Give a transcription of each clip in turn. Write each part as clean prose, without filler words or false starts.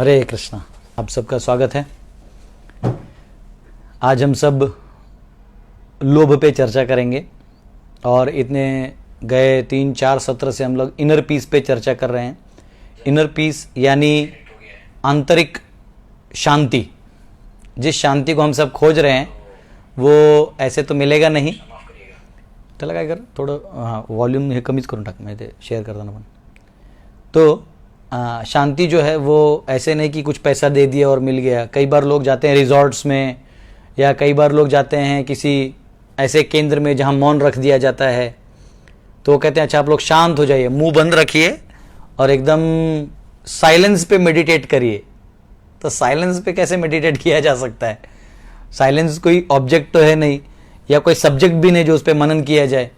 हरे कृष्णा। आप सबका स्वागत है। आज हम सब लोभ पे चर्चा करेंगे और इतने गए 3-4 सत्र से हम लोग इनर पीस पे चर्चा कर रहे हैं। इनर पीस यानी आंतरिक शांति। जिस शांति को हम सब खोज रहे हैं वो ऐसे तो मिलेगा नहीं। त्याला काय कर थोडं वॉल्यूम हे कमीच करून टाक, मैं ते शेअर करताना पण। तो शांति जो है वो ऐसे नहीं कि कुछ पैसा दे दिया और मिल गया। कई बार लोग जाते हैं रिजॉर्ट्स में, या कई बार लोग जाते हैं किसी ऐसे केंद्र में जहाँ मौन रख दिया जाता है, तो वो कहते हैं अच्छा आप लोग शांत हो जाइए, मुंह बंद रखिए और एकदम साइलेंस पे मेडिटेट करिए। तो साइलेंस पे कैसे मेडिटेट किया जा सकता है? साइलेंस कोई ऑब्जेक्ट तो है नहीं, या कोई सब्जेक्ट भी नहीं जो उस पर मनन किया जाए।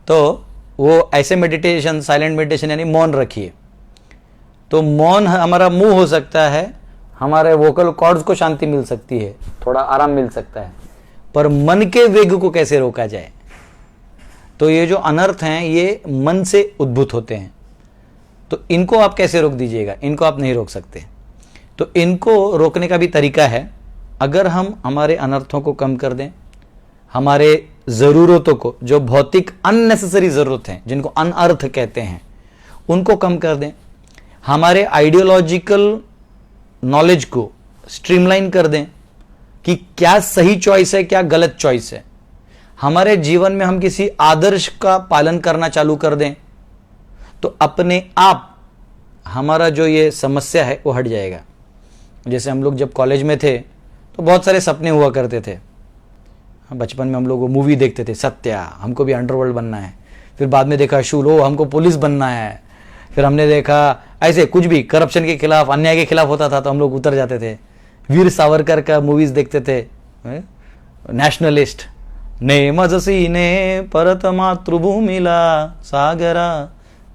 तो वो ऐसे मेडिटेशन, साइलेंट मेडिटेशन यानी मौन रखिए। तो मौन हमारा मुंह हो सकता है, हमारे वोकल कॉर्ड्स को शांति मिल सकती है, थोड़ा आराम मिल सकता है, पर मन के वेग को कैसे रोका जाए? तो ये जो अनर्थ हैं ये मन से उद्भूत होते हैं। तो इनको आप कैसे रोक दीजिएगा? इनको आप नहीं रोक सकते। तो इनको रोकने का भी तरीका है। अगर हम हमारे अनर्थों को कम कर दें, हमारे ज़रूरतों को, जो भौतिक अननेसेसरी ज़रूरत हैं जिनको अनर्थ कहते हैं, उनको कम कर दें, हमारे आइडियोलॉजिकल नॉलेज को स्ट्रीमलाइन कर दें कि क्या सही चॉइस है, क्या गलत चॉइस है, हमारे जीवन में हम किसी आदर्श का पालन करना चालू कर दें, तो अपने आप हमारा जो ये समस्या है वो हट जाएगा। जैसे हम लोग जब कॉलेज में थे तो बहुत सारे सपने हुआ करते थे। बचपन में हम लोग वो मूवी देखते थे, सत्या, हमको भी अंडरवर्ल्ड बनना है। फिर बाद में देखा शूलो, हमको पुलिस बनना है। फिर हमने देखा ऐसे कुछ भी करप्शन के खिलाफ, अन्याय के खिलाफ होता था तो हम लोग उतर जाते थे। वीर सावरकर का मूवीज देखते थे, नेशनलिस्ट, नेमजसी ने परत मातृभूमीला सागरा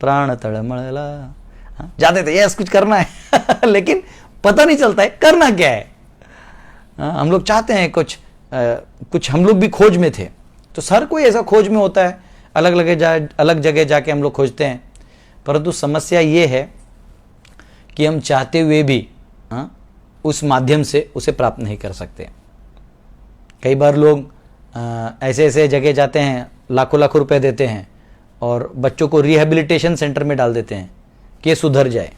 प्राण तळमळला, जाते थे यस कुछ करना है लेकिन पता नहीं चलता है करना क्या है। हम लोग चाहते हैं कुछ हम लोग भी खोज में थे। तो हर कोई ऐसा खोज में होता है, अलग जगह जाके हम लोग खोजते हैं। परंतु समस्या ये है कि हम चाहते हुए भी उस माध्यम से उसे प्राप्त नहीं कर सकते। कई बार लोग ऐसे ऐसे जगह जाते हैं, लाखों लाखों रुपए देते हैं और बच्चों को रिहैबिलिटेशन सेंटर में डाल देते हैं कि सुधर जाए।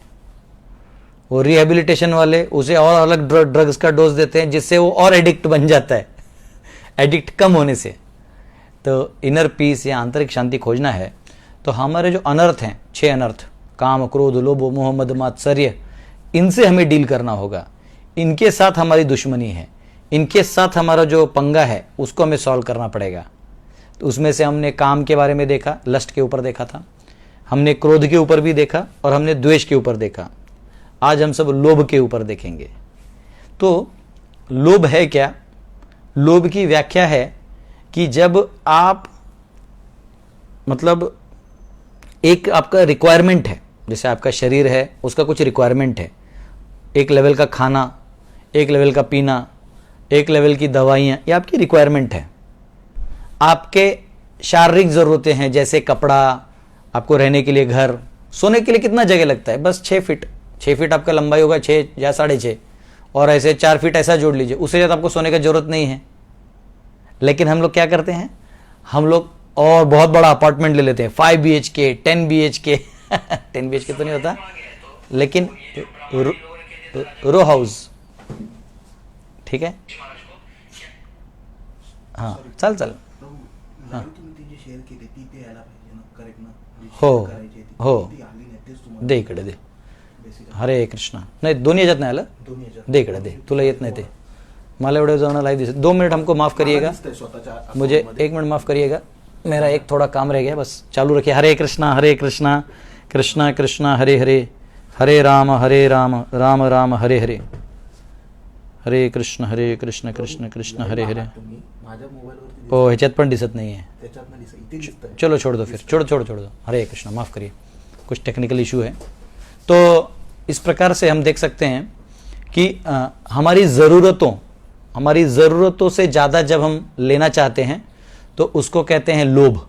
वो रिहैबिलिटेशन वाले उसे और अलग ड्रग्स का डोज देते हैं जिससे वो और एडिक्ट बन जाता है, एडिक्ट कम होने से। तो इनर पीस या आंतरिक शांति खोजना है तो हमारे जो अनर्थ हैं, 6 अनर्थ, काम, क्रोध, लोभ, मोह, मद, मात्सर्य, इनसे हमें डील करना होगा। इनके साथ हमारी दुश्मनी है, इनके साथ हमारा जो पंगा है उसको हमें सॉल्व करना पड़ेगा। तो उसमें से हमने काम के बारे में देखा, लस्ट के ऊपर देखा था, हमने क्रोध के ऊपर भी देखा और हमने द्वेष के ऊपर देखा। आज हम सब लोभ के ऊपर देखेंगे। तो लोभ है क्या? लोभ की व्याख्या है कि जब आप मतलब एक आपका रिक्वायरमेंट है, जैसे आपका शरीर है उसका कुछ रिक्वायरमेंट है, एक लेवल का खाना, एक लेवल का पीना, एक लेवल की दवाइयाँ, ये आपकी रिक्वायरमेंट है। आपके शारीरिक ज़रूरतें हैं जैसे कपड़ा, आपको रहने के लिए घर, सोने के लिए कितना जगह लगता है? बस 6 फीट आपका लंबाई होगा, 6 या 6.5, और ऐसे 4 फीट ऐसा जोड़ लीजिए, उससे ज़्यादा आपको सोने की ज़रूरत नहीं है। लेकिन हम लोग क्या करते हैं? हम लोग और बहुत बड़ा अपार्टमेंट ले लेते हैं, 5 BHK, 10 BHK 10 BHK तो नहीं होता, लेकिन रो हाउस, ठीक है। हाँ चल हाँ हो दे इकडे दे। हरे कृष्णा, नाही दोन्ही याच्यात नाही आलं, दे इकडे दे, तुला येत नाही ते, मला एवढे जण लाईव्ह दिसत। 2 मिनट हमको माफ करिएगा, मुझे 1 मिनट माफ करिएगा, मेरा एक थोड़ा काम रह गया, बस चालू रखिए। हरे कृष्णा कृष्णा कृष्णा हरे हरे, हरे राम राम राम हरे हरे, हरे कृष्ण कृष्ण कृष्ण हरे हरे। हो ह्याच्यात पण दिसत नहीं है, चलो छोड़ दो, फिर छोड़ दो। हरे कृष्णा, माफ करिए, कुछ टेक्निकल इशू है। तो इस प्रकार से हम देख सकते हैं कि हमारी ज़रूरतों से ज़्यादा जब हम लेना चाहते हैं तो उसको कहते हैं लोभ,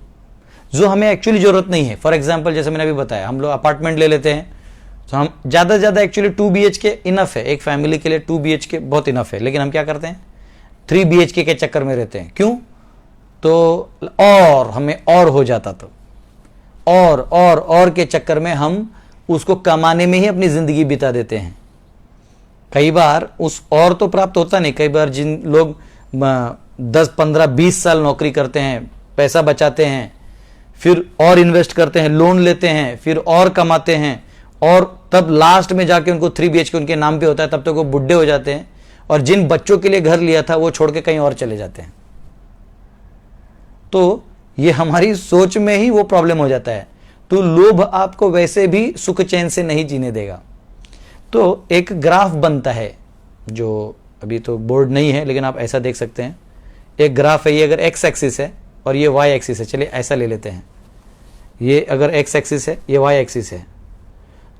जो हमें एक्चुअली ज़रूरत नहीं है। फॉर एग्जांपल जैसे मैंने अभी बताया, हम लोग अपार्टमेंट ले लेते हैं तो हम ज़्यादा से ज़्यादा एक्चुअली 2 BHK इनफ है, एक फैमिली के लिए 2 BHK बहुत इनफ है, लेकिन हम क्या करते हैं 3 BHK के चक्कर में रहते हैं। क्यों? तो और हमें और हो जाता, तो और के चक्कर में हम उसको कमाने में ही अपनी ज़िंदगी बिता देते हैं। कई बार उस और तो प्राप्त होता नहीं, कई बार जिन लोग 10, 15, 20 साल नौकरी करते हैं, पैसा बचाते हैं, फिर और इन्वेस्ट करते हैं, लोन लेते हैं, फिर और कमाते हैं, और तब लास्ट में जाके उनको 3 BHK उनके नाम पे होता है, तब तक वो बुढ़े हो जाते हैं, और जिन बच्चों के लिए घर लिया था वो छोड़ के कहीं और चले जाते हैं। तो ये हमारी सोच में ही वो प्रॉब्लम हो जाता है। तो लोभ आपको वैसे भी सुख चैन से नहीं जीने देगा। तो एक ग्राफ बनता है, जो अभी तो बोर्ड नहीं है लेकिन आप ऐसा देख सकते हैं, एक ग्राफ है, ये अगर x एक्सिस है और ये y एक्सिस है, चलिए ऐसा ले लेते हैं, ये अगर x एक्सिस है, ये y एक्सिस है,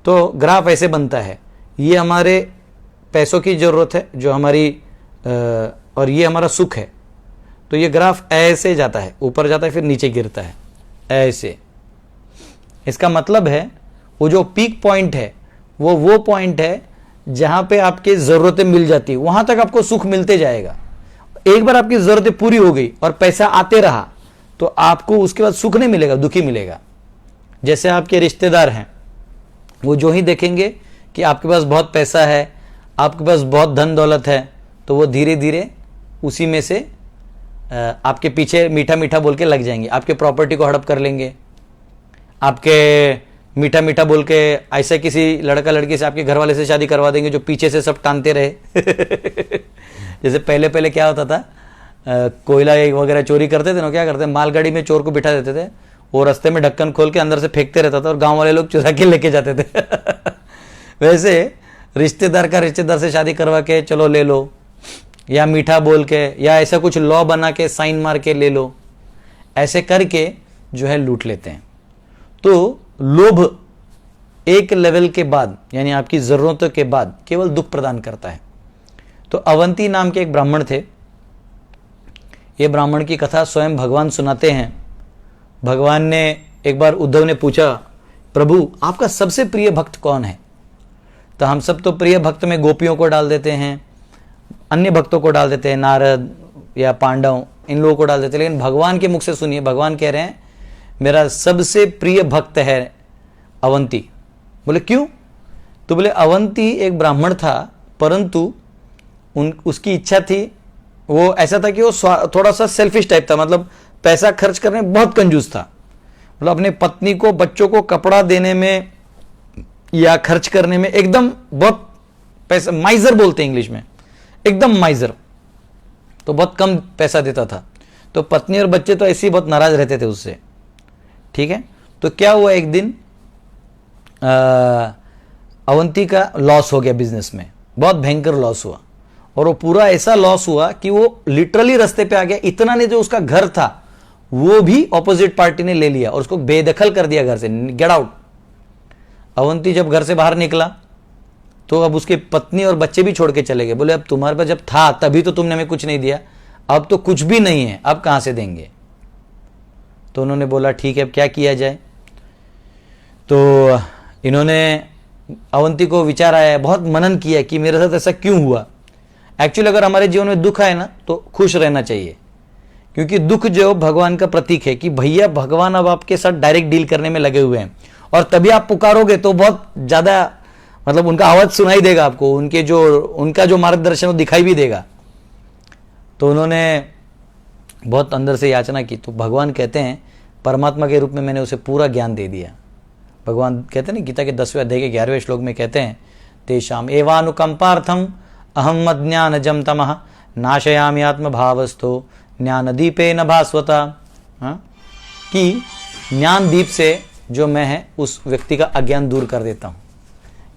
तो ग्राफ ऐसे बनता है। ये हमारे पैसों की ज़रूरत है जो हमारी, और ये हमारा सुख है। तो ये ग्राफ ऐसे जाता है, ऊपर जाता है फिर नीचे गिरता है ऐसे। इसका मतलब है वो जो पीक पॉइंट है वो पॉइंट है जहां पे आपकी ज़रूरतें मिल जाती है, वहां तक आपको सुख मिलते जाएगा। एक बार आपकी ज़रूरतें पूरी हो गई और पैसा आते रहा तो आपको उसके बाद सुख नहीं मिलेगा, दुखी मिलेगा। जैसे आपके रिश्तेदार हैं, वो जो ही देखेंगे कि आपके पास बहुत पैसा है, आपके पास बहुत धन दौलत है, तो वो धीरे धीरे उसी में से आपके पीछे मीठा मीठा बोल के लग जाएंगे, आपके प्रॉपर्टी को हड़प कर लेंगे, आपके मीठा मीठा बोल के ऐसा किसी लड़का लड़की से, आपके घर वाले से शादी करवा देंगे जो पीछे से सब टानते रहे। जैसे पहले पहले क्या होता था, कोयला वगैरह चोरी करते थे ना, क्या करते, मालगाड़ी में चोर को बिठा देते थे, वो रास्ते में ढक्कन खोल के अंदर से फेंकते रहता था और गांव वाले लोग चुरा के लेके जाते थे। वैसे रिश्तेदार का रिश्तेदार से शादी करवा के चलो ले लो, या मीठा बोल के, या ऐसा कुछ लॉ बना के साइन मार के ले लो, ऐसे करके जो है लूट लेते हैं। तो लोभ एक लेवल के बाद, यानी आपकी ज़रूरतों के बाद केवल दुख प्रदान करता है। तो अवंती नाम के एक ब्राह्मण थे। ये ब्राह्मण की कथा स्वयं भगवान सुनाते हैं। भगवान ने एक बार उद्धव ने पूछा, प्रभु आपका सबसे प्रिय भक्त कौन है? तो हम सब तो प्रिय भक्त में गोपियों को डाल देते हैं, अन्य भक्तों को डाल देते हैं, नारद या पांडव, इन लोगों को डाल देते हैं। लेकिन भगवान के मुख से सुनिए, भगवान कह रहे हैं मेरा सबसे प्रिय भक्त है अवंती। बोले क्यों? तो बोले अवंती एक ब्राह्मण था, परंतु उसकी इच्छा थी, वो ऐसा था कि वो थोड़ा सा सेल्फिश टाइप था, मतलब पैसा खर्च करने में बहुत कंजूस था। मतलब अपने पत्नी को, बच्चों को कपड़ा देने में या खर्च करने में एकदम बहुत पैसा, माइजर बोलते हैं इंग्लिश में, एकदम माइजर। तो बहुत कम पैसा देता था। तो पत्नी और बच्चे तो ऐसे ही बहुत नाराज रहते थे उससे। ठीक है, तो क्या हुआ, एक दिन अवंती का लॉस हो गया बिजनेस में, बहुत भयंकर लॉस हुआ, और वो पूरा ऐसा लॉस हुआ कि वो लिटरली रास्ते पे आ गया। इतना नहीं, जो उसका घर था वो भी ऑपोजिट पार्टी ने ले लिया और उसको बेदखल कर दिया घर से, गेट आउट। अवंती जब घर से बाहर निकला तो अब उसके पत्नी और बच्चे भी छोड़ के चले गए। बोले अब तुम्हारे पास जब था तभी तो तुमने हमें कुछ नहीं दिया, अब तो कुछ भी नहीं है, अब कहां से देंगे? तो उन्होंने बोला ठीक है, अब क्या किया जाए? तो इन्होंने, अवंती को विचार आया, बहुत मनन किया कि मेरे साथ ऐसा क्यों हुआ। एक्चुअली अगर हमारे जीवन में दुख आए ना तो खुश रहना चाहिए, क्योंकि दुख जो भगवान का प्रतीक है कि भैया भगवान अब आपके साथ डायरेक्ट डील करने में लगे हुए हैं, और तभी आप पुकारोगे तो बहुत ज़्यादा, मतलब उनका आवाज़ सुनाई देगा आपको, उनका जो मार्गदर्शन वो दिखाई भी देगा। तो उन्होंने बहुत अंदर से याचना की, तो भगवान कहते हैं परमात्मा के रूप में मैंने उसे पूरा ज्ञान दे दिया। भगवान कहते हैं ना, गीता के 10वें अध्याय के 11वें श्लोक में कहते हैं, तेषाम एवानुकंपार्थम अहम मज्ञानजम तमः नाशयामि आत्मभावस्थो ज्ञानदीपे न भास्वता। कि ज्ञान दीप से जो मैं है उस व्यक्ति का अज्ञान दूर कर देता हूँ।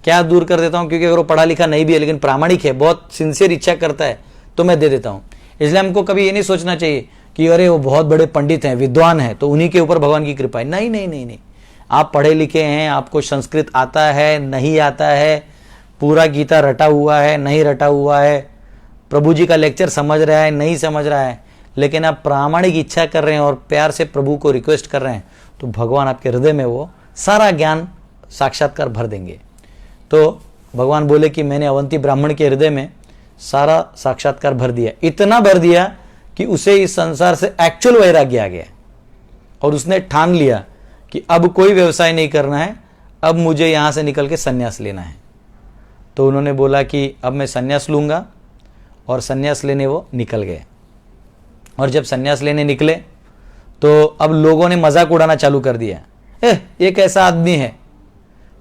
क्या दूर कर देता हूँ? क्योंकि अगर वो पढ़ा लिखा नहीं भी है लेकिन प्रामाणिक है, बहुत सिंसियर इच्छा करता है, तो मैं दे देता हूँ। इसलिए हमको कभी ये नहीं सोचना चाहिए कि अरे वो बहुत बड़े पंडित हैं, विद्वान हैं, तो उन्हीं के ऊपर भगवान की कृपा है। नहीं नहीं नहीं नहीं, आप पढ़े लिखे हैं, आपको संस्कृत आता है नहीं आता है, पूरा गीता रटा हुआ है नहीं रटा हुआ है, प्रभु जी का लेक्चर समझ रहा है नहीं समझ रहा है, लेकिन आप प्रामाणिक इच्छा कर रहे हैं और प्यार से प्रभु को रिक्वेस्ट कर रहे हैं, तो भगवान आपके हृदय में वो सारा ज्ञान साक्षात्कार भर देंगे। तो भगवान बोले कि मैंने अवंती ब्राह्मण के हृदय में सारा साक्षात्कार भर दिया, इतना भर दिया कि उसे इस संसार से एक्चुअल वैराग्य आ गया और उसने ठान लिया कि अब कोई व्यवसाय नहीं करना है, अब मुझे यहां से निकल के संन्यास लेना है। तो उन्होंने बोला कि अब मैं संन्यास लूंगा, और संन्यास लेने वो निकल गए। और जब संन्यास लेने निकले तो अब लोगों ने मजाक उड़ाना चालू कर दिया, ये कैसा आदमी है,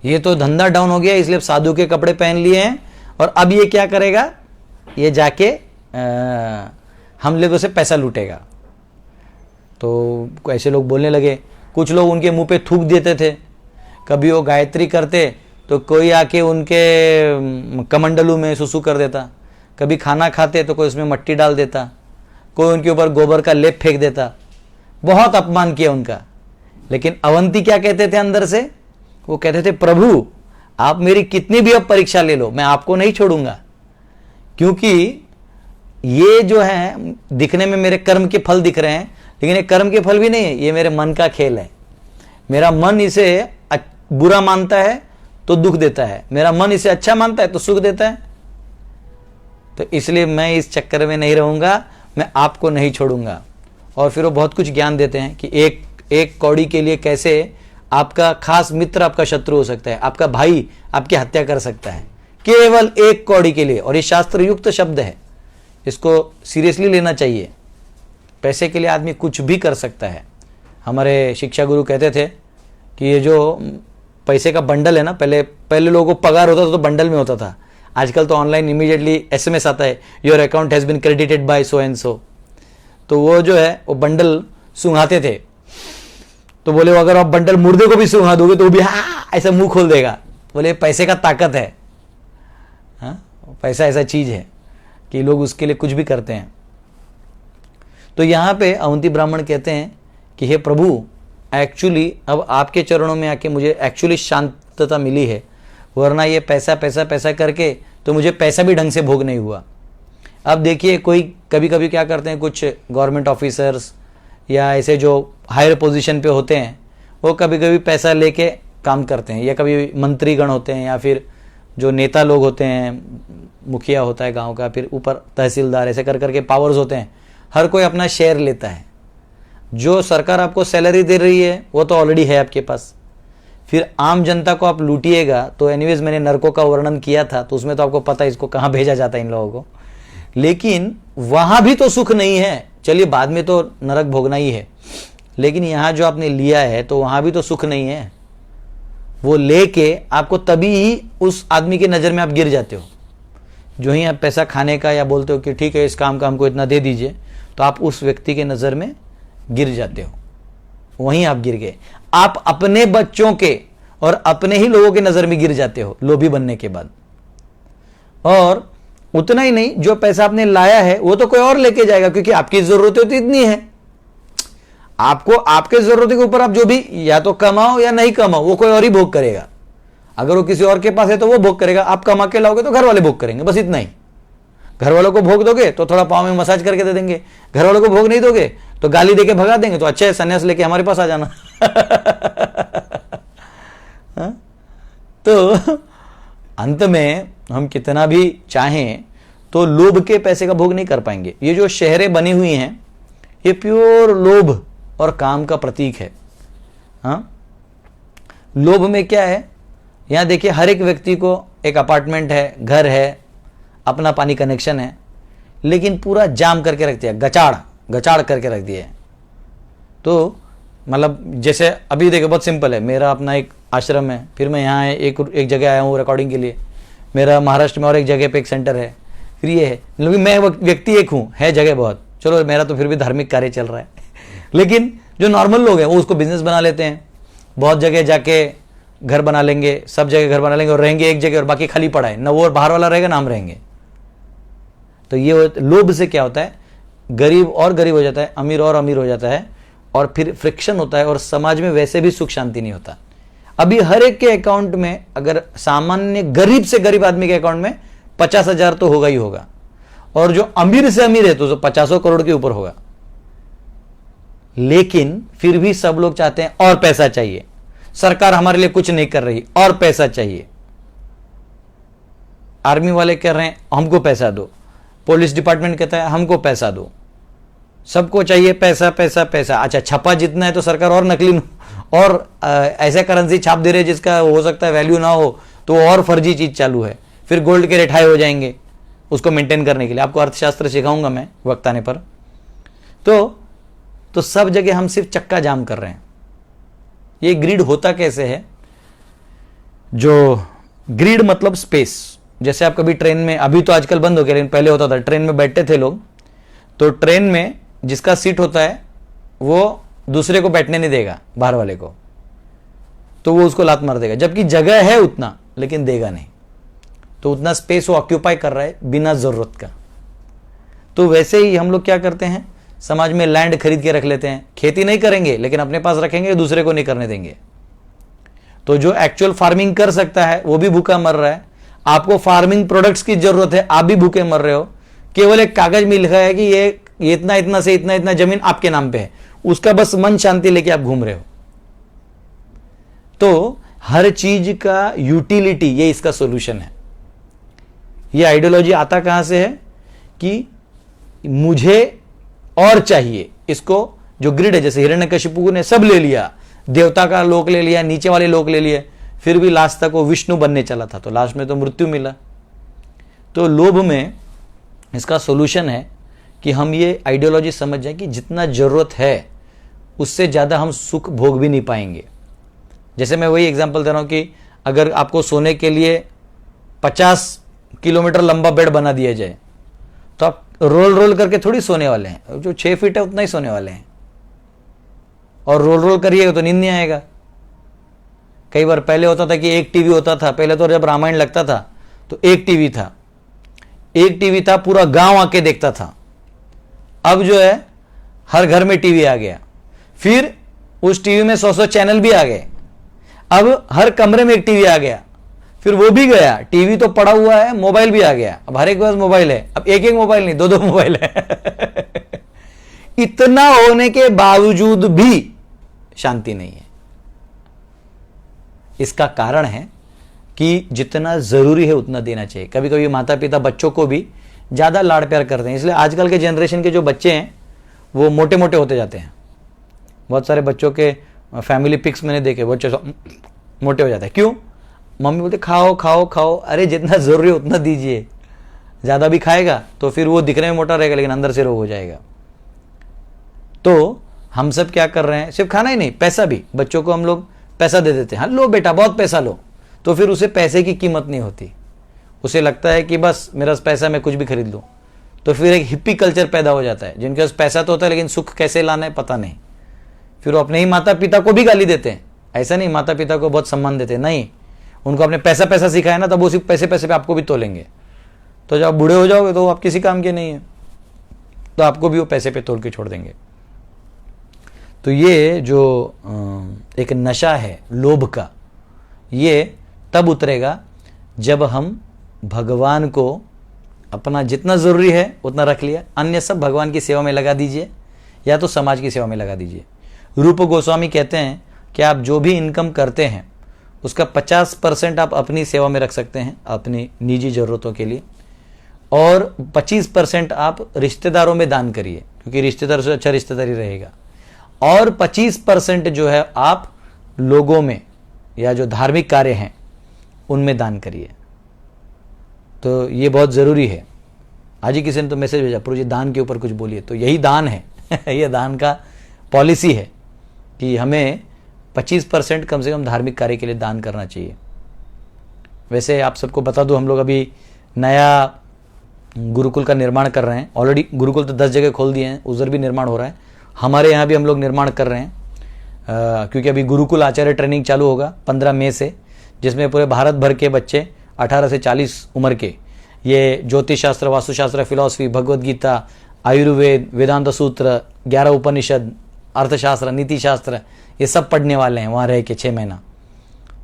ये तो धंधा डाउन हो गया इसलिए साधु के कपड़े पहन लिए हैं और अब ये क्या करेगा, ये जाके हम लोगों से पैसा लूटेगा। तो ऐसे लोग बोलने लगे। कुछ लोग उनके मुंह पे थूक देते थे। कभी वो गायत्री करते तो कोई आके उनके कमंडलू में सुसु कर देता, कभी खाना खाते तो कोई उसमें मट्टी डाल देता, कोई उनके ऊपर गोबर का लेप फेंक देता। बहुत अपमान किया उनका। लेकिन अवंती क्या कहते थे अंदर से, वो कहते थे प्रभु आप मेरी कितनी भी अब परीक्षा ले लो, मैं आपको नहीं छोड़ूंगा, क्योंकि ये जो है दिखने में मेरे कर्म के फल दिख रहे हैं, लेकिन ये कर्म के फल भी नहीं है, ये मेरे मन का खेल है। मेरा मन इसे बुरा मानता है तो दुख देता है, मेरा मन इसे अच्छा मानता है तो सुख देता है। तो इसलिए मैं इस चक्कर में नहीं रहूंगा, मैं आपको नहीं छोड़ूंगा। और फिर वो बहुत कुछ ज्ञान देते हैं कि एक कौड़ी के लिए कैसे आपका खास मित्र आपका शत्रु हो सकता है, आपका भाई आपकी हत्या कर सकता है, केवल एक कौड़ी के लिए। और ये शास्त्र युक्त शब्द है, इसको सीरियसली लेना चाहिए। पैसे के लिए आदमी कुछ भी कर सकता है। हमारे शिक्षा गुरु कहते थे कि ये जो पैसे का बंडल है ना, पहले लोगों को पगार होता था तो बंडल में होता था, आजकल तो ऑनलाइन इमीडिएटली SMS आता है, your account has been credited by so and so. तो वो जो है वो बंडल सूंघाते थे, तो बोले अगर आप बंडल मुर्दे को भी सूंघा दोगे तो वो भी हाँ ऐसा मुंह खोल देगा। बोले पैसे का ताकत है, हाँ पैसा ऐसा चीज है कि लोग उसके लिए कुछ भी करते हैं। तो यहाँ पे अवंती ब्राह्मण कहते हैं कि हे प्रभु एक्चुअली अब आपके चरणों में आके मुझे एक्चुअली शांतता मिली है, वरना ये पैसा पैसा पैसा करके तो मुझे पैसा भी ढंग से भोग नहीं हुआ। अब देखिए कोई कभी कभी क्या करते हैं, कुछ गवर्नमेंट ऑफिसर्स या ऐसे जो हायर पोजीशन पे होते हैं वो कभी कभी पैसा लेके काम करते हैं, या कभी मंत्रीगण होते हैं या फिर जो नेता लोग होते हैं, मुखिया होता है गांव का, फिर ऊपर तहसीलदार, ऐसे कर करके पावर्स होते हैं, हर कोई अपना शेयर लेता है। जो सरकार आपको सैलरी दे रही है वो तो ऑलरेडी है आपके पास, फिर आम जनता को आप लूटिएगा तो एनीवेज मैंने नरकों का वर्णन किया था, तो उसमें तो आपको पता है इसको कहाँ भेजा जाता है इन लोगों को। लेकिन वहां भी तो सुख नहीं है, चलिए बाद में तो नरक भोगना ही है, लेकिन यहां जो आपने लिया है तो वहां भी तो सुख नहीं है। वो लेके आपको तभी ही उस आदमी की नजर में आप गिर जाते हो। जो ही आप पैसा खाने का या बोलते हो कि ठीक है इस काम का हमको इतना दे दीजिए, तो आप उस व्यक्ति के नजर में गिर जाते हो, वहीं आप गिर गए। आप अपने बच्चों के और अपने ही लोगों के नजर में गिर जाते हो लोभी बनने के बाद। और उतना ही नहीं, जो पैसा आपने लाया है वो तो कोई और लेके जाएगा, क्योंकि आपकी जरूरतें तो इतनी है। आपको आपके जरूरतों के ऊपर आप जो भी या तो कमाओ या नहीं कमाओ वो कोई और ही भोग करेगा। अगर वो किसी और के पास है तो वो भोग करेगा, आप कमा के लाओगे तो घर वाले भोग करेंगे, बस इतना ही। घर वालों को भोग दोगे तो थोड़ा पाँव में मसाज करके दे देंगे, घर वालों को भोग नहीं दोगे तो गाली देके भगा देंगे, तो अच्छा है संन्यास लेके हमारे पास आ जाना। तो अंत में हम कितना भी चाहें तो लोभ के पैसे का भोग नहीं कर पाएंगे। ये जो शहरें बनी हुई हैं ये प्योर लोभ और काम का प्रतीक है। हाँ, लोभ में क्या है, यहां देखिए हर एक व्यक्ति को एक अपार्टमेंट है, घर है, अपना पानी कनेक्शन है, लेकिन पूरा जाम करके रख दिया, गचाड़ करके रख दिया है। तो मतलब जैसे अभी देखो बहुत सिंपल है, मेरा अपना एक आश्रम है, फिर मैं यहाँ एक जगह आया हूँ रिकॉर्डिंग के लिए, मेरा महाराष्ट्र में और एक जगह पे एक सेंटर है, फिर ये है, मतलब मैं व्यक्ति एक हूँ, है जगह बहुत, चलो मेरा तो फिर भी धार्मिक कार्य चल रहा है। लेकिन जो नॉर्मल लोग हैं वो उसको बिजनेस बना लेते हैं, बहुत जगह जाके घर बना लेंगे, सब जगह घर बना लेंगे और रहेंगे एक जगह और बाकी खाली पड़ा है, ना वो बाहर वाला रहेगा ना हम रहेंगे। तो ये लोभ से क्या होता है, गरीब और गरीब हो जाता है, अमीर और अमीर हो जाता है, और फिर फ्रिक्शन होता है और समाज में वैसे भी सुख शांति नहीं होता। अभी हर एक के अकाउंट में, अगर सामान्य गरीब से गरीब आदमी के अकाउंट में 50,000 तो होगा ही होगा, और जो अमीर से अमीर है तो 50 करोड़ के ऊपर होगा। लेकिन फिर भी सब लोग चाहते हैं और पैसा चाहिए, सरकार हमारे लिए कुछ नहीं कर रही और पैसा चाहिए। आर्मी वाले कह रहे हैं हमको पैसा दो, पुलिस डिपार्टमेंट कहता है हमको पैसा दो, सबको चाहिए पैसा पैसा पैसा। अच्छा, छपा जितना है तो सरकार और नकली और ऐसा करेंसी छाप दे रहे हैं जिसका हो सकता है वैल्यू ना हो, तो और फर्जी चीज चालू है। फिर गोल्ड के रेट हाई हो जाएंगे उसको मेंटेन करने के लिए। आपको अर्थशास्त्र सिखाऊंगा मैं वक्त आने पर। तो सब जगह हम सिर्फ चक्का जाम कर रहे हैं। ये ग्रिड होता कैसे है? जो ग्रिड मतलब स्पेस। जैसे आप कभी ट्रेन में, अभी तो आजकल बंद हो गया लेकिन पहले होता था, ट्रेन में बैठते थे लोग, तो ट्रेन में जिसका सीट होता है वो दूसरे को बैठने नहीं देगा, बाहर वाले को, तो वो उसको लात मार देगा, जबकि जगह है उतना लेकिन देगा नहीं। तो उतना स्पेस वो ऑक्यूपाई कर रहा है बिना जरूरत का। तो वैसे ही हम लोग क्या करते हैं, समाज में लैंड खरीद के रख लेते हैं, खेती नहीं करेंगे लेकिन अपने पास रखेंगे, दूसरे को नहीं करने देंगे। तो जो एक्चुअल फार्मिंग कर सकता है वो भी भूखा मर रहा है। आपको फार्मिंग प्रोडक्ट्स की जरूरत है, आप भी भूखे मर रहे हो। केवल एक कागज में लिखा है कि ये इतना इतना से इतना इतना जमीन आपके नाम पे है, उसका बस मन शांति लेके आप घूम रहे हो। तो हर चीज का यूटिलिटी, ये इसका सॉल्यूशन है। ये आइडियोलॉजी आता कहां से है कि मुझे और चाहिए। इसको जो ग्रिड है, जैसे हिरण्यकशिपु ने सब ले लिया, देवता का लोक ले लिया, नीचे वाले लोक ले लिए, फिर भी लास्ट तक वो विष्णु बनने चला था, तो लास्ट में तो मृत्यु मिला। तो लोभ में इसका सॉल्यूशन है कि हम ये आइडियोलॉजी समझ जाए कि जितना जरूरत है उससे ज्यादा हम सुख भोग भी नहीं पाएंगे। जैसे मैं वही एग्जांपल दे रहा हूं कि अगर आपको सोने के लिए 50 किलोमीटर लंबा बेड बना दिया जाए तो आप रोल रोल करके थोड़ी सोने वाले हैं। जो 6 फीट है उतना ही सोने वाले हैं, और रोल रोल करिएगा तो नींद नहीं आएगा। कई बार पहले होता था कि एक टीवी होता था, पहले तो जब रामायण लगता था तो एक टीवी था, पूरा गांव आके देखता था। अब जो है हर घर में टीवी आ गया, फिर उस टीवी में 100 चैनल भी आ गए। अब हर कमरे में एक टीवी आ गया, फिर वो भी गया, टीवी तो पड़ा हुआ है, मोबाइल भी आ गया। अब हर एक के पास मोबाइल है, अब एक मोबाइल नहीं, 2 मोबाइल है। इतना होने के बावजूद भी शांति नहीं है। इसका कारण है कि जितना जरूरी है उतना देना चाहिए। कभी कभी माता पिता बच्चों को भी ज्यादा लाड प्यार करते हैं, इसलिए आजकल के जनरेशन के जो बच्चे हैं वो मोटे मोटे होते जाते हैं। बहुत सारे बच्चों के फैमिली पिक्स मैंने देखे, बच्चे मोटे हो जाते हैं। क्यों? मम्मी बोलते खाओ खाओ खाओ। अरे जितना जरूरी है उतना दीजिए, ज्यादा भी खाएगा तो फिर वो दिखने में मोटा रहेगा लेकिन अंदर से रोग हो जाएगा। तो हम सब क्या कर रहे हैं, सिर्फ खाना ही नहीं, पैसा भी। बच्चों को हम लोग पैसा दे देते हैं, हाँ लो बेटा बहुत पैसा लो, तो फिर उसे पैसे की कीमत नहीं होती। उसे लगता है कि बस मेरा पैसा, मैं कुछ भी खरीद लूँ। तो फिर एक हिप्पी कल्चर पैदा हो जाता है, जिनके पास पैसा तो होता है लेकिन सुख कैसे लाना है पता नहीं। फिर वो अपने ही माता पिता को भी गाली देते हैं। ऐसा नहीं माता पिता को बहुत सम्मान देते हैं, नहीं, उनको आपने पैसा पैसा सिखाया ना, तब वो सिर्फ पैसे पैसे पे आपको भी तोलेंगे। तो जब आप बूढ़े हो जाओगे तो वो आप किसी काम के नहीं है, तो आपको भी वो पैसे पे तोल के छोड़ देंगे। तो ये जो एक नशा है लोभ का, ये तब उतरेगा जब हम भगवान को अपना जितना जरूरी है उतना रख लिया, अन्य सब भगवान की सेवा में लगा दीजिए या तो समाज की सेवा में लगा दीजिए। रूप गोस्वामी कहते हैं कि आप जो भी इनकम करते हैं उसका 50% आप अपनी सेवा में रख सकते हैं, अपनी निजी जरूरतों के लिए, और 25% आप रिश्तेदारों में दान करिए, क्योंकि रिश्तेदार से अच्छा रिश्तेदारी रहेगा, और 25% जो है आप लोगों में या जो धार्मिक कार्य हैं उनमें दान करिए। तो ये बहुत ज़रूरी है। आज ही किसी ने तो मैसेज भेजा, प्रभु जी दान के ऊपर कुछ बोलिए, तो यही दान है। ये दान का पॉलिसी है कि हमें 25% कम से कम धार्मिक कार्य के लिए दान करना चाहिए। वैसे आप सबको बता दूं, हम लोग अभी नया गुरुकुल का निर्माण कर रहे हैं। ऑलरेडी गुरुकुल तो 10 जगह खोल दिए हैं, उधर भी निर्माण हो रहा है। हमारे यहाँ भी हम लोग निर्माण कर रहे हैं, क्योंकि अभी गुरुकुल आचार्य ट्रेनिंग चालू होगा 15 मई से, जिसमें पूरे भारत भर के बच्चे 18 से 40 उम्र के ये ज्योतिष शास्त्र, वास्तुशास्त्र, फिलॉसफी, भगवद गीता, आयुर्वेद, वेदांत सूत्र, 11 उपनिषद, अर्थशास्त्र, नीति शास्त्र, ये सब पढ़ने वाले हैं वहाँ रह के 6 महीना।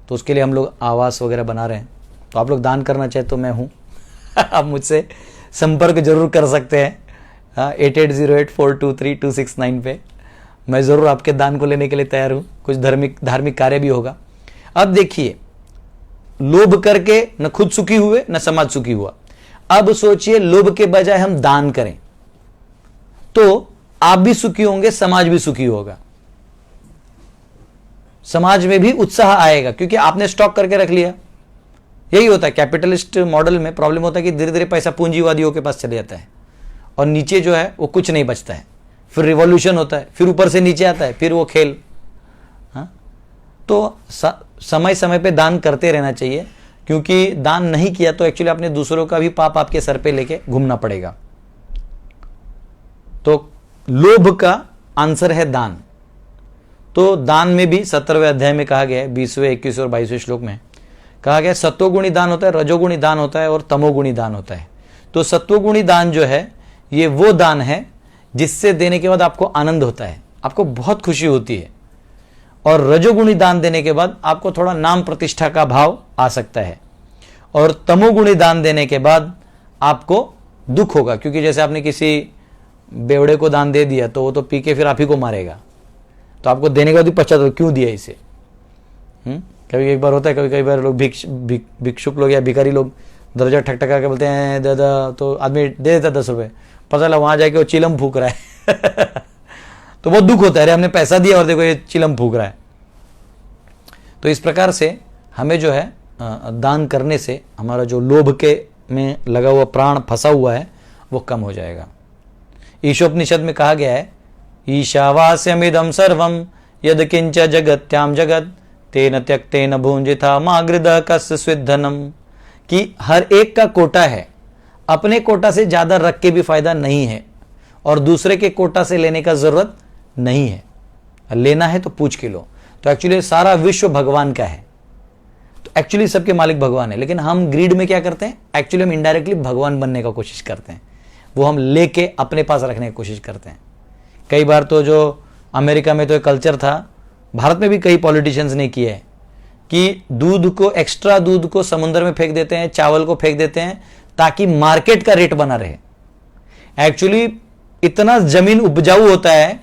तो उसके लिए हम लोग आवास वगैरह बना रहे हैं। तो आप लोग दान करना चाहे तो मैं हूँ। आप मुझसे संपर्क जरूर कर सकते हैं 8808423269 पे। मैं ज़रूर आपके दान को लेने के लिए तैयार हूँ। कुछ धार्मिक कार्य भी होगा। अब देखिए, लोभ करके न खुद सुखी हुए न समाज सुखी हुआ। अब सोचिए लोभ के बजाय हम दान करें तो आप भी सुखी होंगे, समाज भी सुखी होगा, समाज में भी उत्साह आएगा क्योंकि आपने स्टॉक करके रख लिया। यही होता है कैपिटलिस्ट मॉडल में। प्रॉब्लम होता है कि धीरे धीरे पैसा पूंजीवादियों के पास चले जाता है और नीचे जो है वो कुछ नहीं बचता है, फिर रिवॉल्यूशन होता है, फिर ऊपर से नीचे आता है, फिर वो खेल। हाँ, तो समय समय पे दान करते रहना चाहिए क्योंकि दान नहीं किया तो एक्चुअली आपने दूसरों का भी पाप आपके सर पे लेके घूमना पड़ेगा। तो लोभ का आंसर है दान। तो दान में भी 17वें अध्याय में कहा गया है, 20वें 21वें और 22वें श्लोक में कहा गया सत्वगुणी दान होता है, रजोगुणी दान होता है और तमोगुणी दान होता है। तो सत्वगुणी दान जो है ये वो दान है जिससे देने के बाद आपको आनंद होता है, आपको बहुत खुशी होती है। और रजोगुणी दान देने के बाद आपको थोड़ा नाम प्रतिष्ठा का भाव आ सकता है। और तमोगुणी दान देने के बाद आपको दुख होगा क्योंकि जैसे आपने किसी बेवड़े को दान दे दिया तो वो तो पी के फिर आप ही को मारेगा, तो आपको देने के बाद भी पश्चाताप क्यों दिया इसे। कभी एक बार होता है, कई बार लोग भिक्षुक लोग या भिखारी लोग दरवाजा ठकठका के बोलते हैं दादा, तो आदमी दे देता 10 रुपये, पता चला वहां जाके वो चिलम फूक रहा है तो बहुत दुख होता है, अरे हमने पैसा दिया और देखो ये चिलम फूक रहा है। तो इस प्रकार से हमें जो है दान करने से हमारा जो लोभ के में लगा हुआ प्राण फंसा हुआ है वो कम हो जाएगा। ईशोपनिषद में कहा गया है ईशावास्यमिदं सर्वं यद किंच जगत्याम जगत तेन त्यक्तेन भुंजिता मागृदः कस्य स्विद्धनम, कि हर एक का कोटा है, अपने कोटा से ज्यादा रख के भी फायदा नहीं है और दूसरे के कोटा से लेने का जरूरत नहीं है। लेना है तो पूछ के लो। तो एक्चुअली सारा विश्व भगवान का है, तो एक्चुअली सबके मालिक भगवान है, लेकिन हम ग्रीड में क्या करते हैं, एक्चुअली हम इनडायरेक्टली भगवान बनने का कोशिश करते हैं, वो हम लेके अपने पास रखने की कोशिश करते हैं। कई बार तो जो अमेरिका में तो एक कल्चर था, भारत में भी कई पॉलिटिशियंस ने किया है कि दूध को, एक्स्ट्रा दूध को समुद्र में फेंक देते हैं, चावल को फेंक देते हैं ताकि मार्केट का रेट बना रहे। एक्चुअली इतना जमीन उपजाऊ होता है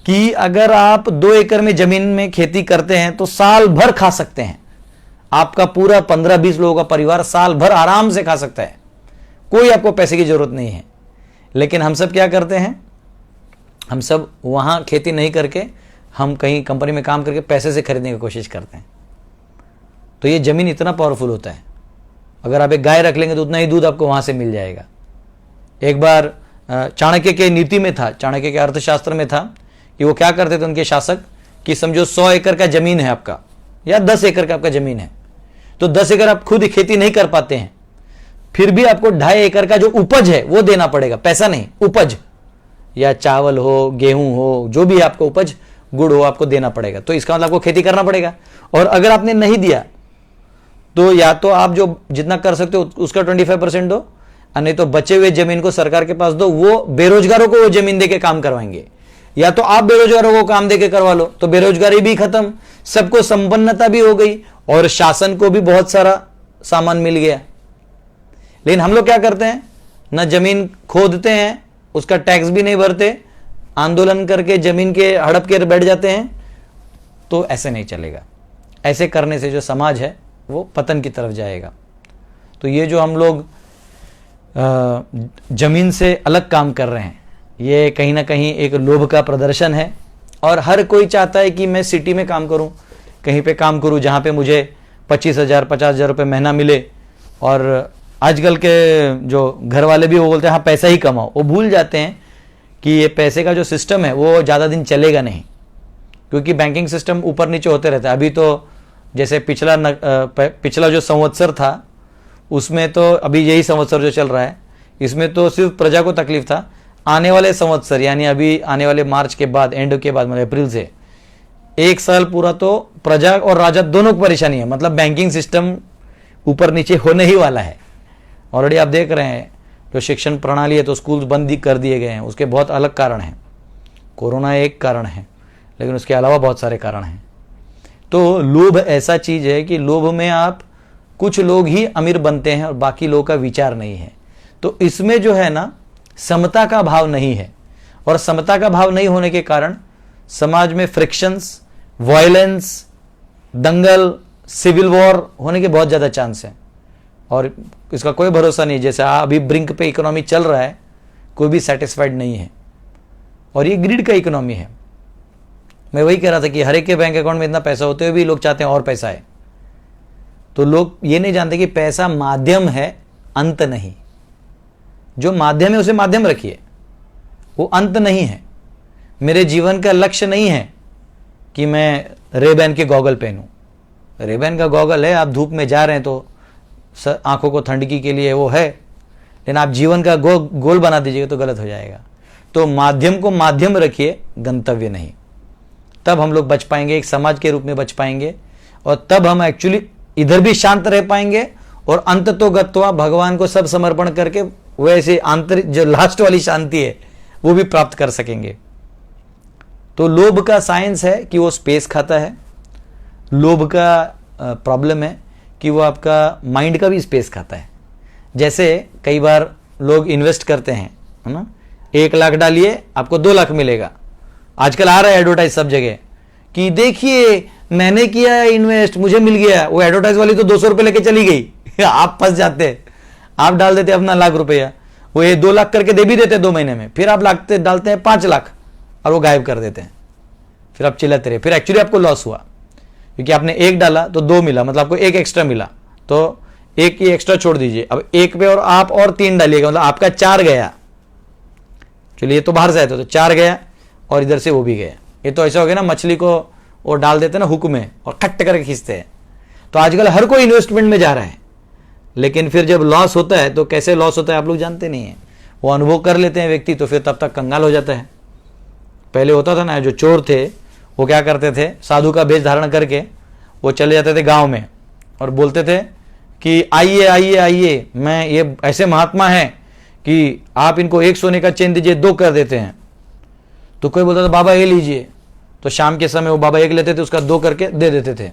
कि अगर आप 2 एकड़ में जमीन में खेती करते हैं तो साल भर खा सकते हैं, आपका पूरा 15-20 लोगों का परिवार साल भर आराम से खा सकता है, कोई आपको पैसे की जरूरत नहीं है। लेकिन हम सब क्या करते हैं, हम सब वहां खेती नहीं करके हम कहीं कंपनी में काम करके पैसे से खरीदने की कोशिश करते हैं। तो ये जमीन इतना पावरफुल होता है, अगर आप एक गाय रख लेंगे तो उतना ही दूध आपको वहां से मिल जाएगा। एक बार चाणक्य के नीति में था, चाणक्य के अर्थशास्त्र में था कि वो क्या करते थे उनके शासक, कि समझो 100 एकड़ का जमीन है आपका या 10 एकड़ का आपका जमीन है, तो 10 एकड़ आप खुद खेती नहीं कर पाते हैं, फिर भी आपको 2.5 एकड़ का जो उपज है वो देना पड़ेगा, पैसा नहीं, उपज, या चावल हो, गेहूं हो, जो भी आपको उपज, गुड़ हो, आपको देना पड़ेगा। तो इसका मतलब आपको खेती करना पड़ेगा। और अगर आपने नहीं दिया तो या तो आप जो जितना कर सकते हो उसका 25% दो, नहीं तो बचे हुए जमीन को सरकार के पास दो, वो बेरोजगारों को वो जमीन देके काम करवाएंगे, या तो आप बेरोजगारों को काम देके करवा लो, तो बेरोजगारी भी खत्म, सबको संपन्नता भी हो गई और शासन को भी बहुत सारा सामान मिल गया। लेकिन हम लोग क्या करते हैं, ना जमीन खोदते हैं, उसका टैक्स भी नहीं भरते, आंदोलन करके जमीन के हड़प के बैठ जाते हैं। तो ऐसे नहीं चलेगा, ऐसे करने से जो समाज है वो पतन की तरफ जाएगा। तो ये जो हम लोग जमीन से अलग काम कर रहे हैं, ये कहीं ना कहीं एक लोभ का प्रदर्शन है। और हर कोई चाहता है कि मैं सिटी में काम करूं, कहीं पे काम करूं जहां पे मुझे 25,000 50,000 रुपये महीना मिले। और आजकल के जो घर वाले भी वो बोलते हैं हाँ पैसा ही कमाओ, वो भूल जाते हैं कि ये पैसे का जो सिस्टम है वो ज़्यादा दिन चलेगा नहीं, क्योंकि बैंकिंग सिस्टम ऊपर नीचे होते रहता है। अभी तो जैसे पिछला जो संवत्सर था उसमें तो, अभी यही संवत्सर जो चल रहा है इसमें तो सिर्फ प्रजा को तकलीफ था। आने वाले संवत्सर यानी अभी आने वाले मार्च के बाद, एंड के बाद, मतलब अप्रैल से 1 साल पूरा तो प्रजा और राजा दोनों को परेशानी है। मतलब बैंकिंग सिस्टम ऊपर नीचे होने ही वाला है। ऑलरेडी आप देख रहे हैं जो शिक्षण प्रणाली है तो स्कूल बंद कर दिए गए हैं, उसके बहुत अलग कारण हैं। कोरोना एक कारण है, लेकिन उसके अलावा बहुत सारे कारण हैं। तो लोभ ऐसा चीज है कि लोभ में आप, कुछ लोग ही अमीर बनते हैं और बाकी लोगों का विचार नहीं है। तो इसमें जो है ना, समता का भाव नहीं है, और समता का भाव नहीं होने के कारण समाज में फ्रिक्शंस, वायलेंस, दंगल, सिविल वॉर होने के बहुत ज़्यादा चांस हैं और इसका कोई भरोसा नहीं। जैसे अभी ब्रिंक पे इकोनॉमी चल रहा है, कोई भी सेटिस्फाइड नहीं है और ये ग्रीड का इकोनॉमी है। मैं वही कह रहा था कि हर एक के बैंक अकाउंट में इतना पैसा होते हुए भी लोग चाहते हैं और पैसा है। तो लोग ये नहीं जानते कि पैसा माध्यम है, अंत नहीं। जो माध्यम है उसे माध्यम रखिए, वो अंत नहीं है। मेरे जीवन का लक्ष्य नहीं है कि मैं रेबैन के गॉगल पहनूं। रेबैन का गॉगल है, आप धूप में जा रहे हैं तो आंखों को ठंडकी के लिए वो है, लेकिन आप जीवन का गोल बना दीजिएगा तो गलत हो जाएगा। तो माध्यम को माध्यम रखिए, गंतव्य नहीं। तब हम लोग बच पाएंगे, एक समाज के रूप में बच पाएंगे और तब हम एक्चुअली इधर भी शांत रह पाएंगे और अंत तो गत्वा भगवान को सब समर्पण करके वैसे आंतरिक जो लास्ट वाली शांति है वो भी प्राप्त कर सकेंगे। तो लोभ का साइंस है कि वो स्पेस खाता है। लोभ का प्रॉब्लम है कि वो आपका माइंड का भी स्पेस खाता है। जैसे कई बार लोग इन्वेस्ट करते हैं, है ना, 1 लाख डालिए आपको 2 लाख मिलेगा। आजकल आ रहा है एडवर्टाइज सब जगह कि देखिए मैंने किया है इन्वेस्ट, मुझे मिल गया। वो एडवर्टाइज वाली तो 200 रुपये लेके चली गई आप फंस जाते। आप डाल देते अपना लाख रुपया, वो ये 2 लाख करके दे भी देते 2 महीने में, फिर आप डालते हैं 5 लाख और वो गायब कर देते हैं। फिर आप चिल्लाते रहे, फिर एक्चुअली आपको लॉस हुआ क्योंकि आपने 1 डाला तो 2 मिला, मतलब आपको 1 एक्स्ट्रा मिला, तो 1 ही एक्स्ट्रा छोड़ दीजिए। अब 1 पे और आप और 3 डालिएगा, मतलब आपका 4 गया। चलिए तो बाहर से आए तो 4 गया और इधर से वो भी गया। ये तो ऐसा हो गया ना, मछली को वो डाल देते ना हुक में और खट्ट करके खींचते हैं। तो आजकल हर कोई इन्वेस्टमेंट में जा रहा है, लेकिन फिर जब लॉस होता है तो कैसे लॉस होता है आप लोग जानते नहीं हैं। वो अनुभव कर लेते हैं व्यक्ति तो फिर तब तक कंगाल हो जाता है। पहले होता था ना, जो चोर थे वो क्या करते थे, साधु का भेष धारण करके वो चले जाते थे गांव में और बोलते थे कि आइए आइए आइए, मैं ये ऐसे महात्मा हैं कि आप इनको 1 सोने का चेन दीजिए 2 कर देते हैं। तो कोई बोलता था बाबा ये लीजिए, तो शाम के समय वो बाबा 1 लेते थे, उसका 2 करके दे देते थे।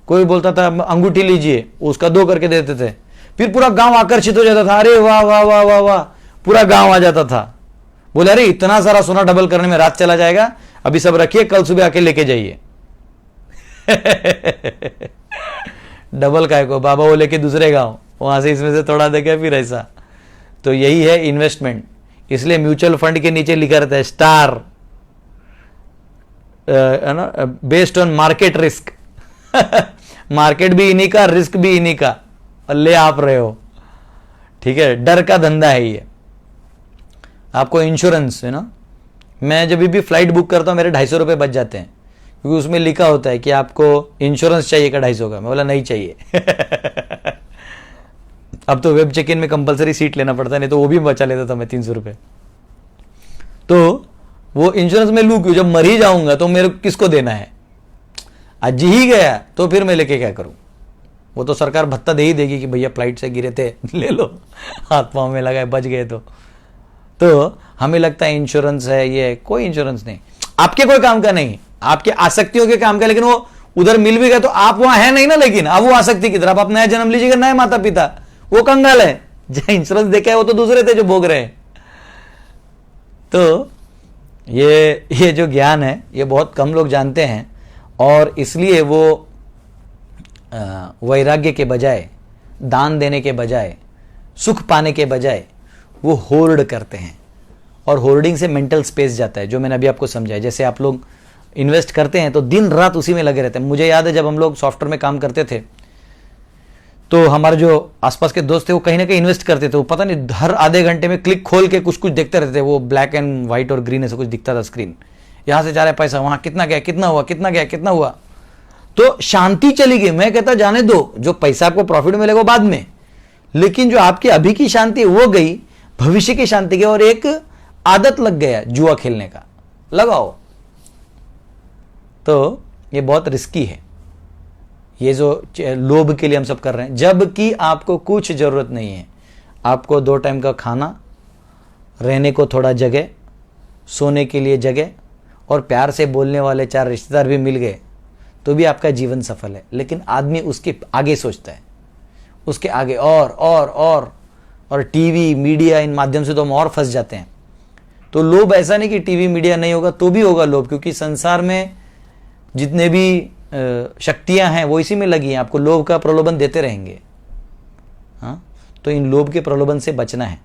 कोई बोलता था अंगूठी लीजिए, उसका 2 करके दे देते थे। फिर पूरा गांव आकर्षित हो जाता था, अरे वाह वाह वाह वाह वाह, पूरा गांव आ जाता था। बोले अरे इतना सारा सोना डबल करने में रात चला जाएगा, अभी सब रखिए, कल सुबह आके लेके जाइए। डबल काय को, बाबा वो लेके दूसरे गांव, वहां से इसमें से थोड़ा देखे फिर ऐसा। तो यही है इन्वेस्टमेंट। इसलिए म्यूचुअल फंड के नीचे लिखा रहता है स्टार, है ना, based on market risk. Market भी इन्हीं का, रिस्क भी इन्हीं का, और ले आप रहे हो। ठीक है, डर का धंधा है ये। आपको इंश्योरेंस है ना, मैं जब भी फ्लाइट बुक करता हूं मेरे 250 रुपये बच जाते हैं, क्योंकि उसमें लिखा होता है कि आपको इंश्योरेंस चाहिए का 250 का। मैं बोला नहीं चाहिए। अब तो वेब चेक इन में कंपलसरी सीट लेना पड़ता है, नहीं तो वो भी बचा लेता था मैं 300 रुपये। तो वो इंश्योरेंस में लूँ क्यों, जब मर ही जाऊंगा तो मेरे किसको देना है। आज ही गया तो फिर मैं लेके क्या करूं। वो तो सरकार भत्ता दे ही देगी कि भैया फ्लाइट से गिरे थे ले लो, हाथ पांव में लगाए बच गए। तो हमें लगता है इंश्योरेंस है, ये कोई इंश्योरेंस नहीं, आपके कोई काम का नहीं, आपके आसक्तियों के काम का। लेकिन वो उधर मिल भी गया तो आप वहां है नहीं ना, लेकिन अब वो आसक्ति की तरफ आप नया जन्म लीजिएगा, नए माता पिता, वो कंगाल है। जो इंश्योरेंस देखा है वो तो दूसरे थे जो भोग रहे हैं। तो ये जो ज्ञान है ये बहुत कम लोग जानते हैं, और इसलिए वो वैराग्य के बजाय, दान देने के बजाय, सुख पाने के बजाय वो होर्ड करते हैं, और होर्डिंग से मेंटल स्पेस जाता है, जो मैंने अभी आपको समझाया। जैसे आप लोग इन्वेस्ट करते हैं तो दिन रात उसी में लगे रहते हैं। मुझे याद है जब हम लोग सॉफ्टवेयर में काम करते थे तो हमारे जो आसपास के दोस्त थे वो कहीं ना कहीं इन्वेस्ट करते थे। वो पता नहीं हर आधे घंटे में क्लिक खोल के कुछ कुछ देखते रहते थे। वो ब्लैक एंड व्हाइट और ग्रीन ऐसा कुछ दिखता था स्क्रीन, यहाँ से जा रहा है पैसा, वहाँ कितना गया, कितना हुआ, कितना गया, कितना हुआ। तो शांति चली गई। मैं कहता जाने दो, जो पैसा आपको प्रॉफिट मिलेगा वो बाद में, लेकिन जो आपकी अभी की शांति वो गई, भविष्य की शांति गई, और एक आदत लग गया जुआ खेलने का। लगाओ तो ये बहुत रिस्की है, ये जो लोभ के लिए हम सब कर रहे हैं, जबकि आपको कुछ जरूरत नहीं है। आपको 2 टाइम का खाना, रहने को थोड़ा जगह, सोने के लिए जगह, और प्यार से बोलने वाले 4 रिश्तेदार भी मिल गए तो भी आपका जीवन सफल है। लेकिन आदमी उसके आगे सोचता है, उसके आगे और टीवी मीडिया, इन माध्यम से तो हम और फंस जाते हैं। तो लोभ ऐसा नहीं कि टीवी मीडिया नहीं होगा तो भी होगा लोभ, क्योंकि संसार में जितने भी शक्तियां हैं वो इसी में लगी हैं, आपको लोभ का प्रलोभन देते रहेंगे। हाँ, तो इन लोभ के प्रलोभन से बचना है।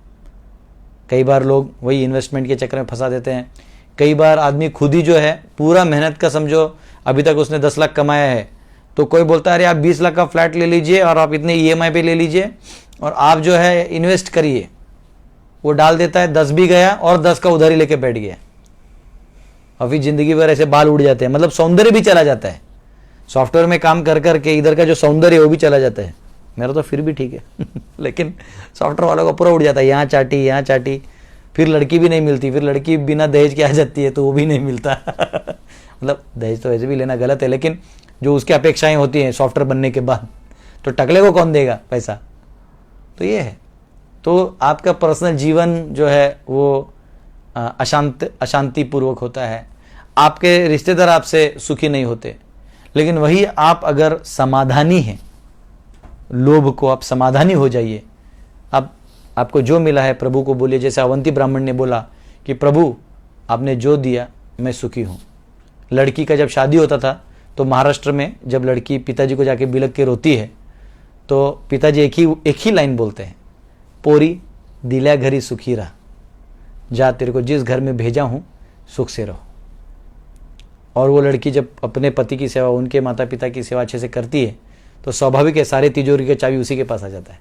कई बार लोग वही इन्वेस्टमेंट के चक्कर में फंसा देते हैं। कई बार आदमी खुद ही जो है पूरा मेहनत का, समझो अभी तक उसने 10 लाख कमाया है, तो कोई बोलता है अरे आप 20 लाख का फ्लैट ले लीजिए और आप इतने EMI पे ले लीजिए और आप जो है इन्वेस्ट करिए। वो डाल देता है, 10 भी गया और 10 का उधारी लेके बैठ गया, और फिर जिंदगी भर ऐसे बाल उड़ जाते हैं, मतलब सौंदर्य भी चला जाता है। सॉफ्टवेयर में काम कर करके इधर का जो सौंदर्य है वो भी चला जाता है। मेरा तो फिर भी ठीक है लेकिन सॉफ्टवेयर वालों का पूरा उड़ जाता है, यहाँ चाटी, फिर लड़की भी नहीं मिलती, फिर लड़की बिना दहेज के आ जाती है तो वो भी नहीं मिलता मतलब दहेज तो वैसे भी लेना गलत है, लेकिन जो उसकी अपेक्षाएं होती हैं सॉफ्टवेयर बनने के बाद, तो टकले को कौन देगा पैसा। तो ये है। तो आपका पर्सनल जीवन जो है वो अशांतिपूर्वक होता है, आपके रिश्तेदार आपसे सुखी नहीं होते। लेकिन वही आप अगर समाधानी हैं, लोभ को आप समाधानी हो जाइए। अब आपको जो मिला है प्रभु को बोलिए, जैसे अवंती ब्राह्मण ने बोला कि प्रभु आपने जो दिया मैं सुखी हूँ। लड़की का जब शादी होता था तो महाराष्ट्र में जब लड़की पिताजी को जाके बिलक के रोती है तो पिताजी एक ही लाइन बोलते हैं, पोरी दिल्या घरी सुखी रहा, जा तेरे को जिस घर में भेजा हूँ सुख से रहो। और वो लड़की जब अपने पति की सेवा, उनके माता पिता की सेवा अच्छे से करती है तो स्वाभाविक है सारे तिजोरी के चाबी उसी के पास आ जाता है।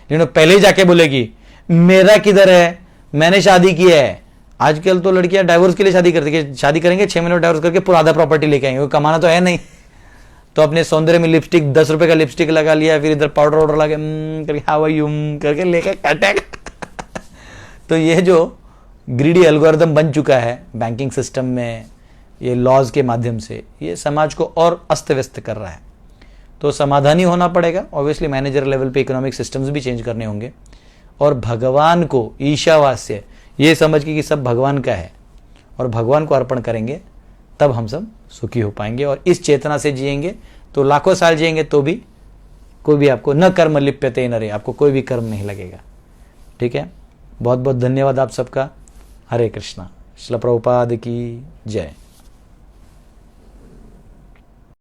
लेकिन पहले ही जाके बोलेगी मेरा किधर है, मैंने शादी की है। आजकल तो लड़कियां डाइवोर्स के लिए शादी करती है, शादी करेंगे 6 महीने डाइवोर्स करके पूरा आधा प्रॉपर्टी लेके आएंगे, वो कमाना तो है नहीं। तो अपने सौंदर्य में लिपस्टिक 10 रुपए का लिपस्टिक लगा लिया, फिर इधर पाउडर वाउडर लगा करके हाउ आर यू करके लेके अटैक तो ये जो ग्रीडी एल्गोरिथम बन चुका है बैंकिंग सिस्टम में, ये लॉज के माध्यम से, ये समाज को और अस्त व्यस्त कर रहा है। तो समाधानी होना पड़ेगा। ऑब्वियसली मैनेजर लेवल पे इकोनॉमिक सिस्टम्स भी चेंज करने होंगे, और भगवान को ईशावास्य ये समझ के कि सब भगवान का है और भगवान को अर्पण करेंगे, तब हम सब सुखी हो पाएंगे। और इस चेतना से जिएंगे तो लाखों साल जिएंगे तो भी कोई भी आपको न कर्म लिप्यते नरे, आपको कोई भी कर्म नहीं लगेगा। ठीक है, बहुत बहुत धन्यवाद आप सबका। हरे कृष्णा। श्रील प्रभुपाद की जय।